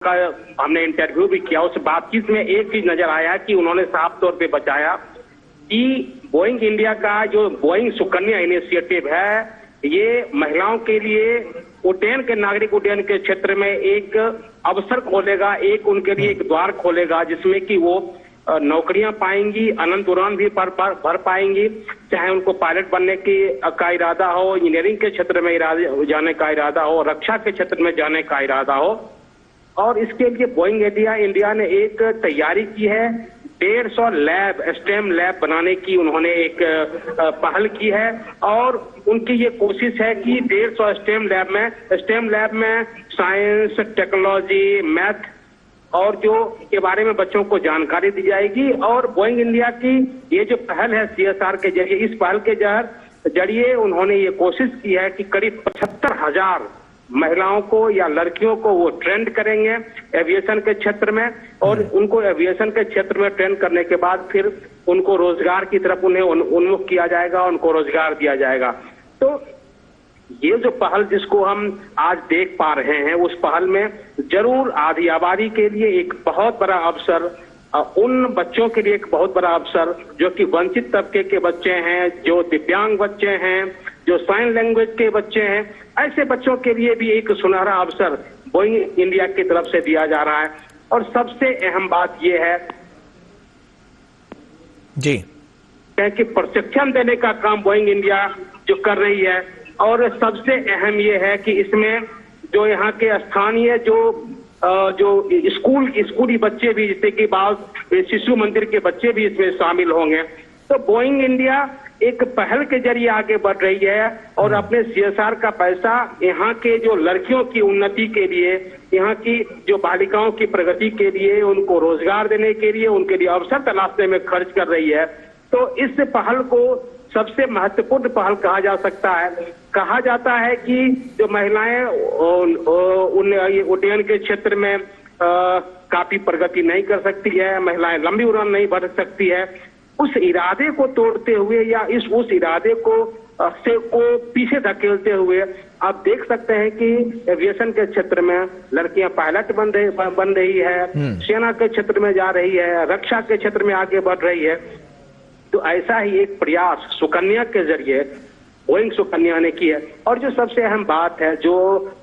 का हमने इंटरव्यू भी किया। उस बातचीत में एक चीज नजर आया कि उन्होंने साफ तौर पे बताया कि बोइंग इंडिया का जो बोइंग सुकन्या इनिशिएटिव है, ये महिलाओं के लिए उड्डयन के नागरिक उड्डयन के क्षेत्र में एक अवसर खोलेगा, एक उनके लिए एक द्वार खोलेगा जिसमें कि वो नौकरियां पाएंगी, अनंत उड़ान भी भर पाएंगी, चाहे उनको पायलट बनने का इरादा हो, इंजीनियरिंग के क्षेत्र में जाने का इरादा हो, रक्षा के क्षेत्र में जाने का इरादा हो। और इसके लिए बोइंग इंडिया ने एक तैयारी की है। 150 लैब, स्टेम लैब बनाने की उन्होंने एक पहल की है और उनकी ये कोशिश है कि 150 स्टेम लैब में साइंस, टेक्नोलॉजी, मैथ और जो के बारे में बच्चों को जानकारी दी जाएगी। और बोइंग इंडिया की ये जो पहल है CSR के जरिए, इस पहल के जरिए उन्होंने ये कोशिश की है कि करीब 75,000 महिलाओं को या लड़कियों को वो ट्रेंड करेंगे एविएशन के क्षेत्र में, और उनको एविएशन के क्षेत्र में ट्रेन करने के बाद फिर उनको रोजगार की तरफ उन्हें उन्मुख किया जाएगा, उनको रोजगार दिया जाएगा। तो ये जो पहल जिसको हम आज देख पा रहे हैं, उस पहल में जरूर आधी आबादी के लिए एक बहुत बड़ा अवसर, उन बच्चों के लिए एक बहुत बड़ा अवसर जो कि वंचित तबके के बच्चे हैं, जो दिव्यांग बच्चे हैं, जो साइन लैंग्वेज के बच्चे हैं, ऐसे बच्चों के लिए भी एक सुनहरा अवसर बोइंग इंडिया की तरफ से दिया जा रहा है। और सबसे अहम बात यह है जी कि प्रशिक्षण देने का काम बोइंग इंडिया जो कर रही है, और सबसे अहम यह है कि इसमें जो यहाँ के स्थानीय जो स्कूली बच्चे भी, जैसे कि शिशु मंदिर के बच्चे भी इसमें शामिल होंगे। तो बोइंग इंडिया एक पहल के जरिए आगे बढ़ रही है और अपने CSR का पैसा यहाँ के जो लड़कियों की उन्नति के लिए, यहाँ की जो बालिकाओं की प्रगति के लिए, उनको रोजगार देने के लिए, उनके लिए अवसर तलाशने में खर्च कर रही है। तो इस पहल को सबसे महत्वपूर्ण पहल कहा जा सकता है। कहा जाता है कि जो महिलाएं उड्डयन के क्षेत्र में काफी प्रगति नहीं कर सकती है, महिलाएं लंबी उड़ान नहीं भर सकती है, उस इरादे को तोड़ते हुए या उस इरादे को पीछे धकेलते हुए आप देख सकते हैं कि एविएशन के क्षेत्र में लड़कियां पायलट बन रही है, सेना के क्षेत्र में जा रही है, रक्षा के क्षेत्र में आगे बढ़ रही है। तो ऐसा ही एक प्रयास सुकन्या के जरिए बोइंग सुकन्या ने की है। और जो सबसे अहम बात है, जो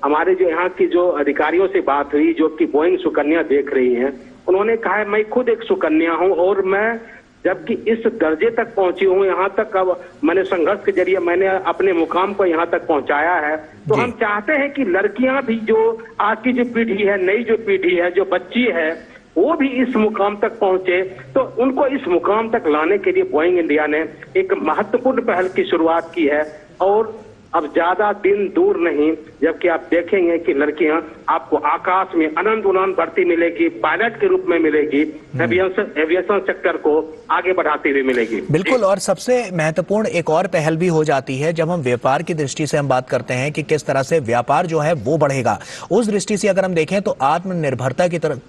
हमारे जो यहाँ की जो अधिकारियों से बात हुई जो कि बोइंग सुकन्या देख रही हैं, उन्होंने कहा है मैं खुद एक सुकन्या हूँ और मैं जबकि इस दर्जे तक पहुंची हूँ, यहाँ तक अब मैंने संघर्ष के जरिए मैंने अपने मुकाम को यहाँ तक पहुंचाया है। तो हम चाहते हैं कि लड़कियां भी, जो आज की जो पीढ़ी है, नई जो पीढ़ी है, जो बच्ची है, वो भी इस मुकाम तक पहुंचे। तो उनको इस मुकाम तक लाने के लिए बोइंग इंडिया ने एक महत्वपूर्ण पहल की शुरुआत की है। और अब ज्यादा दिन दूर नहीं, जबकि आप देखेंगे कि लड़कियां आपको आकाश में अनंत उड़ान भर्ती मिलेगी, पायलट के रूप में मिलेगी, एविएशन सेक्टर को आगे बढ़ाती हुई मिलेगी। बिल्कुल। और सबसे महत्वपूर्ण एक और पहल भी हो जाती है जब हम व्यापार की दृष्टि से हम बात करते हैं कि किस तरह से व्यापार जो है वो बढ़ेगा। उस दृष्टि से अगर हम देखें तो आत्मनिर्भरता की तरफ,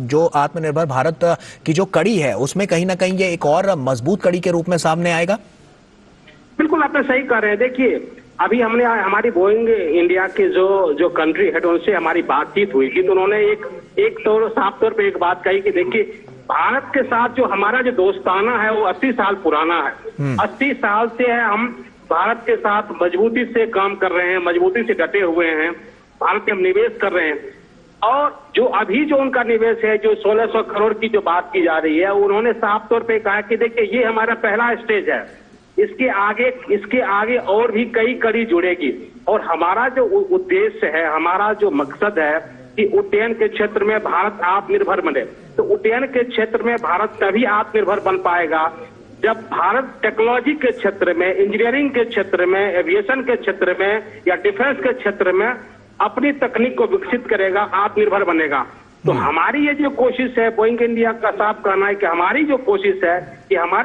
जो आत्मनिर्भर भारत की जो कड़ी है, उसमें कहीं ना कहीं ये एक और मजबूत कड़ी के रूप में सामने आएगा। बिल्कुल, आपने सही कह रहे हैं। देखिए, अभी हमने हमारी बोइंग इंडिया के जो कंट्री हेड, उनसे हमारी बातचीत हुई थी, तो उन्होंने साफ तौर पे एक बात कही कि देखिए, भारत के साथ जो हमारा जो दोस्ताना है वो 80 साल पुराना है। 80 साल से है हम भारत के साथ मजबूती से काम कर रहे हैं, मजबूती से डटे हुए हैं, भारत में हम निवेश कर रहे हैं। और जो अभी जो उनका निवेश है, जो 1600 करोड़ की जो बात की जा रही है, उन्होंने साफ तौर पे कहा कि देखिए, ये हमारा पहला स्टेज है, इसके आगे और भी कई कड़ी जुड़ेगी। और हमारा जो उद्देश्य है, हमारा जो मकसद है कि उड्डयन के क्षेत्र में भारत आत्मनिर्भर बने। तो उड्डयन के क्षेत्र में भारत तभी आत्मनिर्भर बन पाएगा जब भारत टेक्नोलॉजी के क्षेत्र में, इंजीनियरिंग के क्षेत्र में, एविएशन के क्षेत्र में या डिफेंस के क्षेत्र में अपनी तकनीक को विकसित करेगा, आत्मनिर्भर बनेगा। तो हमारी ये जो कोशिश है, बोइंग इंडिया का साफ कहना है कि हमारी जो कोशिश है कि हमारे